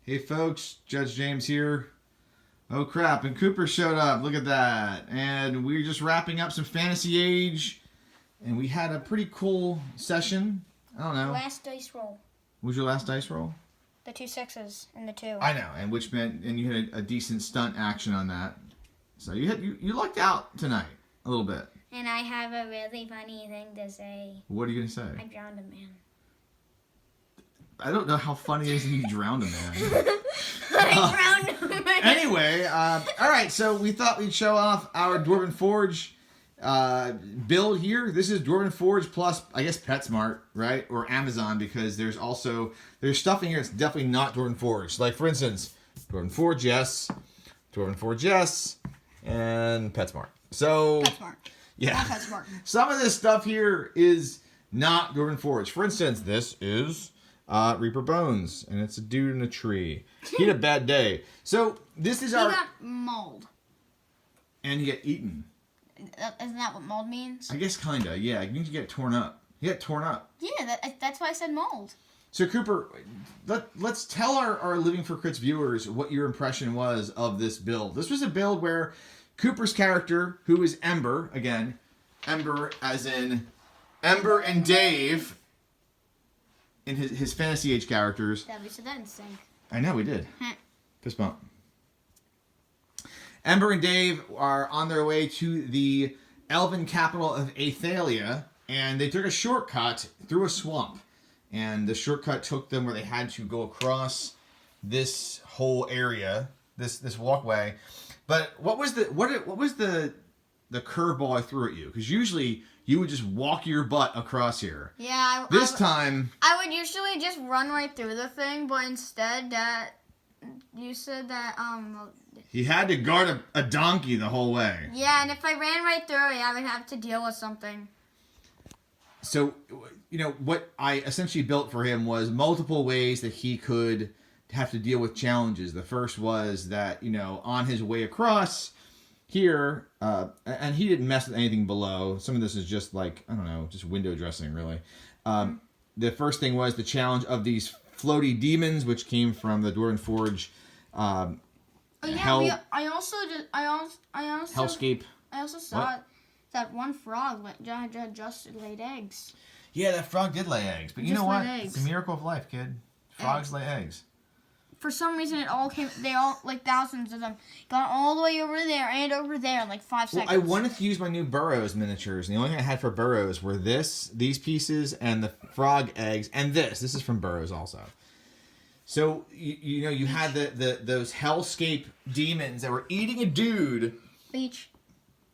Hey folks, Judge James here. Oh crap, and Cooper showed up. Look at that. And we were just wrapping up some Fantasy Age. And we had a pretty cool session. I don't know. Last dice roll. What was your last dice roll? The 2 6s and the 2. I know, and which meant you had a decent stunt action on that. So you lucked out tonight a little bit. And I have a really funny thing to say. What are you gonna say? I drowned a man. I don't know how funny it is that you drowned a man. I drowned a man. Anyway, all right, so we thought we'd show off our Dwarven Forge build here. This is Dwarven Forge plus, I guess, PetSmart, right? Or Amazon, because there's stuff in here that's definitely not Dwarven Forge. Like, for instance, Dwarven Forge, yes. Dwarven Forge, yes. And PetSmart. So, PetSmart. Yeah. Not PetSmart. Some of this stuff here is not Dwarven Forge. For instance, this is Reaper Bones, and it's a dude in a tree. He had a bad day. So this is He got mauled. And he got eaten. Isn't that what mauled means? I guess kinda, yeah. It means you get torn up. He got torn up. Yeah, that's why I said mauled. So Cooper, let's tell our Living for Crits viewers what your impression was of this build. This was a build where Cooper's character, who is Ember, again, Ember as in Ember and Dave, in his Fantasy Age characters. Yeah, we said that in sync. I know, we did. Fist bump. Ember and Dave are on their way to the Elven capital of Aethalia, and they took a shortcut through a swamp. And the shortcut took them where they had to go across this whole area, this walkway. But what was the curveball I threw at you? Because usually you would just walk your butt across here. Yeah. This time I would usually just run right through the thing, but instead you said that he had to guard a donkey the whole way. Yeah, and if I ran right through it, I would have to deal with something. So, what I essentially built for him was multiple ways that he could have to deal with challenges. The first was that, on his way across here, and he didn't mess with anything below. Some of this is just like, I don't know, just window dressing, really. The first thing was the challenge of these floaty demons, which came from the Dwarven Forge. Hellscape. I also saw that one frog just laid eggs. Yeah, that frog did lay eggs. But you know what? Eggs. It's a miracle of life, kid. Frogs lay eggs. For some reason, they all, like thousands of them, got all the way over there and over there in like 5 seconds. Well, I wanted to use my new Burrows miniatures, and the only thing I had for Burrows were these pieces, and the frog eggs, and this. This is from Burrows also. So, you had those hellscape demons that were eating a dude. Leech.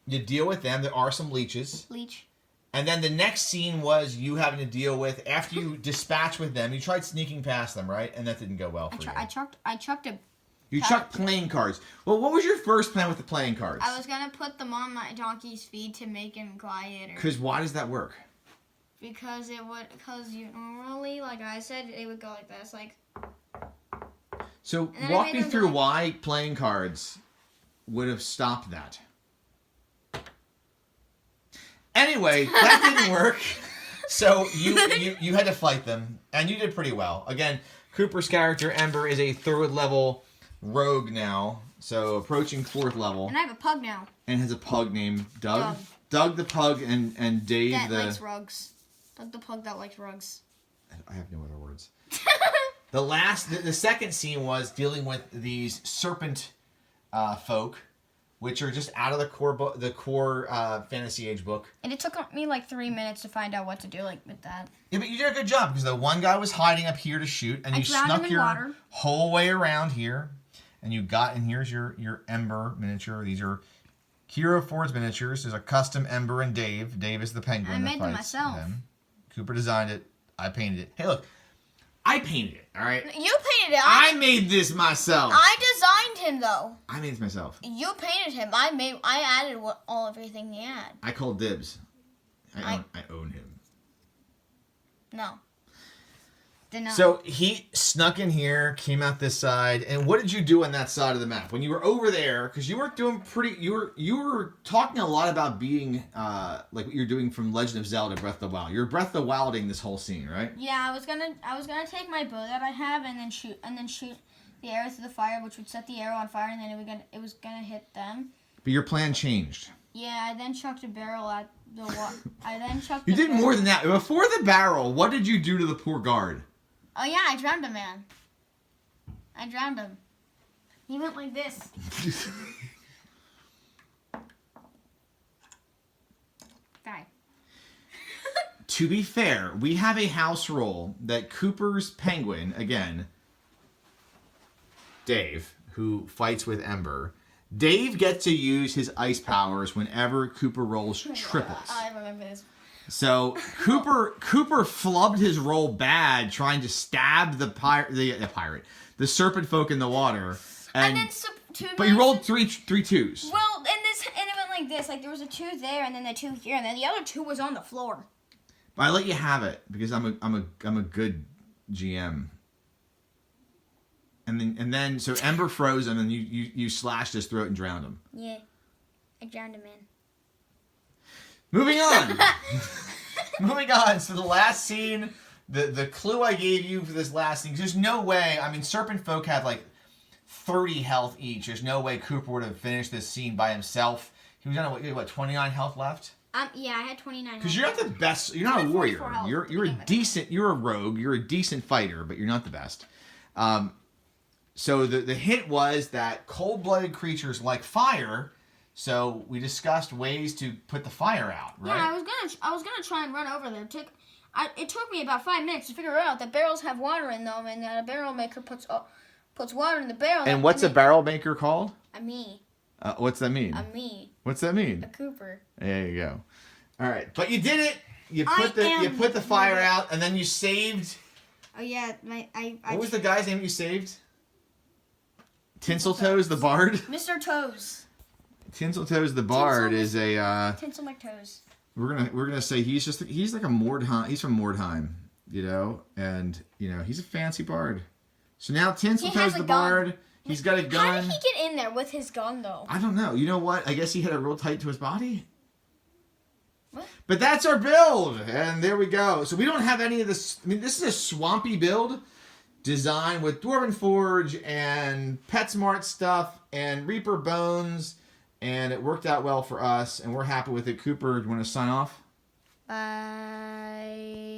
You deal with them. There are some leeches. Leech. And then the next scene was you having to deal with, after you dispatch with them, you tried sneaking past them, right? And that didn't go well for you. I chucked a... You chucked playing cards. Well, what was your first plan with the playing cards? I was going to put them on my donkey's feet to make him quieter. Because why does that work? Because normally, like I said, it would go like this, like... So, walk me through why playing cards would have stopped that. Anyway, that didn't work. So you had to fight them, and you did pretty well. Again, Cooper's character Ember is a 3rd level rogue now, so approaching 4th level. And I have a pug now. And has a pug named Doug. Doug the pug and Dave that likes rugs. Doug the pug that likes rugs. I have no other words. The second scene was dealing with these serpent folk, which are just out of the core Fantasy Age book. And it took me like 3 minutes to find out what to do with that. Yeah, but you did a good job, because the one guy was hiding up here to shoot, and you snuck your whole way around here, and you got, and here's your Ember miniature. These are Hero Forge miniatures. There's a custom Ember and Dave. Dave is the penguin. I made them myself. Cooper designed it. I painted it. Hey, look. I painted it, all right? You painted it. I made this myself. I designed him, though. I made this myself. You painted him. I added everything he had. I called dibs. I own him. No. Did not. So he snuck in here, came out this side, and what did you do on that side of the map when you were over there? Because you weren't doing pretty. You were talking a lot about being like what you're doing from Legend of Zelda: Breath of the Wild. You're Breath of the Wilding this whole scene, right? Yeah, I was gonna take my bow that I have and then shoot the arrow through the fire, which would set the arrow on fire, and then it was gonna hit them. But your plan changed. Yeah, I then chucked a barrel at the You did more than that. Before the barrel, what did you do to the poor guard? Oh yeah, I drowned him, man. I drowned him. He went like this. Die. To be fair, we have a house rule that Cooper's penguin, again, Dave, who fights with Ember, Dave gets to use his ice powers whenever Cooper rolls triples. I remember this. So Cooper flubbed his roll bad trying to stab the serpent folk in the water. And then but you rolled three twos. Well, it went like this. Like there was a 2 there, and then the 2 here, and then the other 2 was on the floor. But I let you have it because I'm a good GM. And then so Ember froze him, and you slashed his throat and drowned him. Yeah, I drowned him in. Moving on. Moving on. So the last scene, the clue I gave you for this last scene, there's no way. I mean, serpent folk have like 30 health each. There's no way Cooper would have finished this scene by himself. He was on what 29 health left. Yeah, I had 29. Because you're not the best. You're not a warrior. You're a decent. You're a rogue. You're a decent fighter, but you're not the best. So the hint was that cold-blooded creatures like fire. So we discussed ways to put the fire out, right? Yeah, I was gonna try and run over there. It took me about 5 minutes to figure out that barrels have water in them, and that a barrel maker puts water in the barrel. And what's a barrel maker called? A me. What's that mean? A me. What's that mean? A Cooper. There you go. All right, but you did it. You put the fire out, and then you saved. Oh yeah, What was the guy's name you saved? Tinseltoes the Bard. Mr. Toes. Tinseltoes the Bard is a. Tinsel McToes. We're gonna say he's like a Mordheim. He's from Mordheim, and he's a fancy bard. So now Tinseltoes the Bard. He's got a gun. How did he get in there with his gun though? I don't know. You know what? I guess he had it real tight to his body. What? But that's our build, and there we go. So we don't have any of this. I mean, this is a swampy build designed with Dwarven Forge and PetSmart stuff and Reaper Bones, and it worked out well for us, and we're happy with it. Cooper, do you want to sign off? Bye.